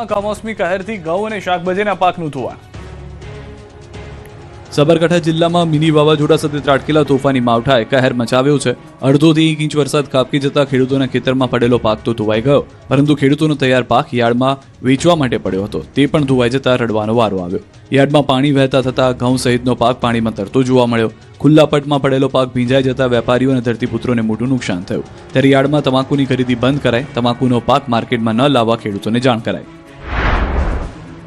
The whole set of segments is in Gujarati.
કમોસમી કહેરથી ઘઉં અને શાકભાજીના પાકનું ધોવાણ. સાબરકાંઠા જિલ્લામાં મિની વાવાઝોડા સાથે ત્રાટકેલા તોફાની માવઠાએ કહેર મચાવ્યો છે. અડધોથી 1 ઇંચ વરસાદ ખાબકી જતા ખેડૂતોના ખેતરમાં પડેલો પાક તો ધોવાઈ ગયો, પરંતુ ખેડૂતોનો તૈયાર પાક યાર્ડમાં વેચવા માટે પડ્યો હતો તે પણ ધોવાઈ જતા રડવાનો વારો આવ્યો. યાર્ડમાં પાણી વહેતા થતા ઘઉં સહિતનો પાક પાણીમાં તરતો જોવા મળ્યો. ખુલ્લા પટમાં પડેલો પાક ભીંજાઈ જતા વેપારીઓ અને ધરતીપુત્રોને મોટું નુકસાન થયું. ત્યારે યાર્ડમાં તમાકુની ખરીદી બંધ કરાઈ, તમાકુનો પાક માર્કેટમાં ન લાવવા ખેડૂતોને જાણ કરાઈ.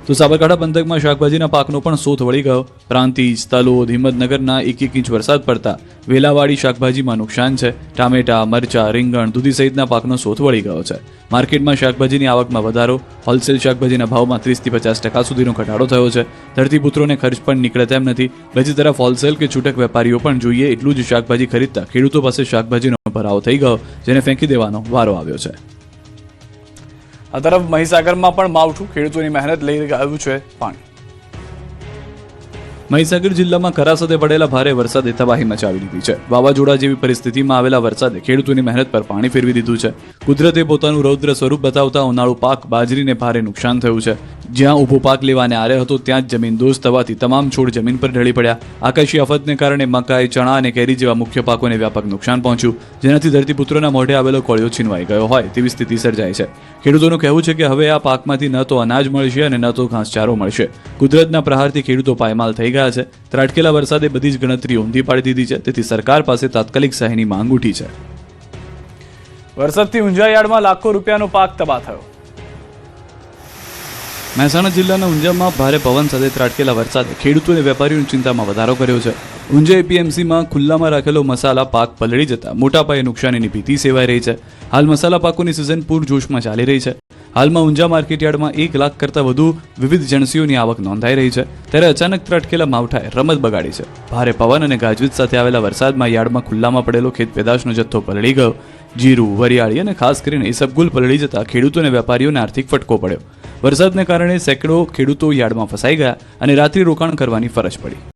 તો સાબરકાંઠા પંથકમાં શાકભાજીના પાકનો પણ સોથ વળી ગયો. પ્રાંતિજ, તલોદ, હિંમતનગરના 1 ઇંચ વરસાદ પડતા વેલાવાળી શાકભાજીમાં નુકસાન છે. ટામેટા, મરચા, રીંગણ, દૂધી સહિતના પાકનો સોથ વળી ગયો છે. માર્કેટમાં શાકભાજીની આવકમાં વધારો, હોલસેલ શાકભાજીના ભાવમાં 30 થી 50% સુધીનો ઘટાડો થયો છે. ધરતીપુત્રોને ખર્ચ પણ નીકળે તેમ નથી. બીજી તરફ હોલસેલ કે છૂટક વેપારીઓ પણ જોઈએ એટલું જ શાકભાજી ખરીદતા ખેડૂતો પાસે શાકભાજીનો ભરાવો થઈ ગયો, જેને ફેંકી દેવાનો વારો આવ્યો છે. આ તરફ મહીસાગરમાં પણ માવઠું ખેડૂતોની મહેનત લઈ ગયું છે પાણી. મહીસાગર જિલ્લામાં કરા સાથે પડેલા ભારે વરસાદે તબાહી મચાવી દીધી છે. વાવાઝોડા જેવી પરિસ્થિતિમાં આવેલા વરસાદે ખેડૂતોની મહેનત પર પાણી ફેરવી દીધું છે. કુદરતે પોતાનું રૌદ્ર સ્વરૂપ બતાવતા ઉનાળુ પાક બાજરીને ભારે નુકસાન થયું છે. જ્યાં ઊભો પાક લેવાને આરે હતો ત્યાં જ જમીન દોષ થવાથી તમામ છોડ જમીન પર ઢળી પડ્યા. આકાશી આફતને કારણે મકાઈ, ચણા અને કેરી જેવા મુખ્ય પાકોને વ્યાપક નુકસાન પહોંચ્યું, જેનાથી ધરતીપુત્રોના મોઢે આવેલો કોળિયો છીનવાઈ ગયો હોય તેવી સ્થિતિ સર્જાઈ છે. ખેડૂતોનું કહેવું છે કે હવે આ પાકમાંથી ન તો અનાજ મળશે અને ન તો ઘાસચારો મળશે. કુદરતના પ્રહારથી ખેડૂતો પાયમાલ થઈ ગયા છે. ત્રાટકેલા વરસાદે બધી જ ગણતરી ઊંધી પાડી દીધી છે, તેથી સરકાર પાસે તાત્કાલિક સહાયની માંગ ઉઠી છે. વરસાદથી ઊંઝા યાર્ડમાં લાખો રૂપિયાનો પાક તબાહ થયો. મહેસાણા જિલ્લાના ઊંઝામાં ભારે પવન સાથે ત્રાટકેલા વરસાદે ખેડૂતો અને વેપારીઓની ચિંતામાં વધારો કર્યો છે. ઊંઝા એપીએમસીમાં ખુલ્લામાં રાખેલો મસાલા પાક પલળી જતા મોટા પાયે નુકસાનીની ભીતિ સેવાઈ રહી છે. હાલ મસાલા પાકોની સિઝન પૂરજોશમાં ચાલી રહી છે. હાલમાં ઊંઝા માર્કેટયાર્ડમાં 1 લાખ કરતાં વધુ વિવિધ જણસીઓની આવક નોંધાઈ રહી છે. ત્યારે અચાનક ત્રાટકેલા માવઠાએ રમત બગાડી છે. ભારે પવન અને ગાજવીજ સાથે આવેલા વરસાદમાં યાર્ડમાં ખુલ્લામાં પડેલો ખેત પેદાશનો જથ્થો પલળી ગયો. જીરું, વરિયાળી અને ખાસ કરીને ઇસબગુલ પલળી જતા ખેડૂતો અને વેપારીઓને આર્થિક ફટકો પડ્યો. વરસાદને કારણે સેંકડો ખેડૂતો યાર્ડમાં ફસાઈ ગયા અને રાત્રિ રોકાણ કરવાની ફરજ પડી.